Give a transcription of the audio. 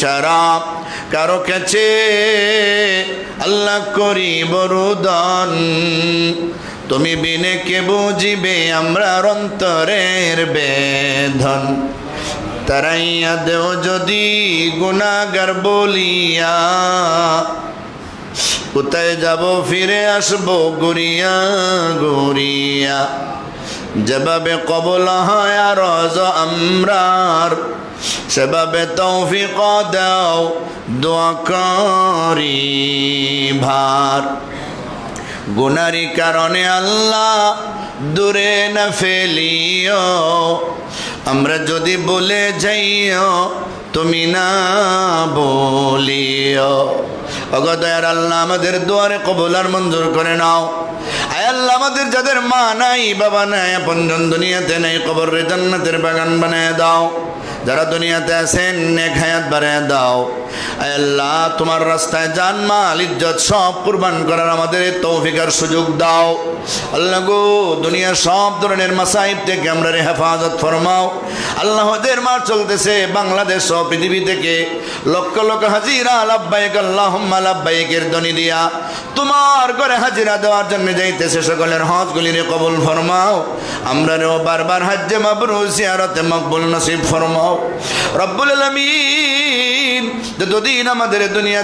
ছাড়া কারো কাছে আল্লাহ করিব রোদন। তুমি বিনে কে বুঝিবে আমরা অন্তরের বেদন। তারাইয়া দেও যদি গুনাহগার বলিয়া, কোথায় যাব ফিরে আসবো গুরিয়া গুরিয়া। যেভাবে কবুল হয় আরজ আমরার, সেভাবে তৌফিক দাও দোয়া করি ভার। গুনারি কারণে আল্লাহ দূরে না ফেলিও, আমরা যদি বলে যাইও তুমি না বলিও। ওগো দয়ার আল্লাহ আমাদের দুয়ারে কবুল আর মঞ্জুর করে নাও। আয় আল্লাহ আমাদের যাদের মা নাই বাবা নাই আপনজন দুনিয়াতে নাই, কবরে জান্নাতের বাগান বানায় দাও। যারা দুনিয়াতে আছেন নেক হায়াত বাড়ায় দাও। আয় আল্লাহ তোমার রাস্তায় জান মাল ইজ্জত সব কুরবান করার আমাদের তৌফিক আর সুযোগ দাও। আল্লাহ গো দুনিয়ার সব ধরনের মাসাইব থেকে আমরা হেফাজত ফরমাও। আল্লাহ ওদের মার চলতেছে বাংলাদেশ সহ পৃথিবী থেকে লক্ষ লক্ষ হাজিরা লাব্বাইক আল্লাহুম্মা লাব্বাইকের ধ্বনি দিয়া তোমার ঘরে হাজিরা দেওয়ার জন্য যাইতেছে, সকলের হজগুলিরে কবুল ফরমাও। আমরাও বারবার হজ্জে মাবরুর জিয়ারতে মকবুল নসিব ফরমাও রব্বুল আলামিন। যতদিন আমাদের দুনিয়া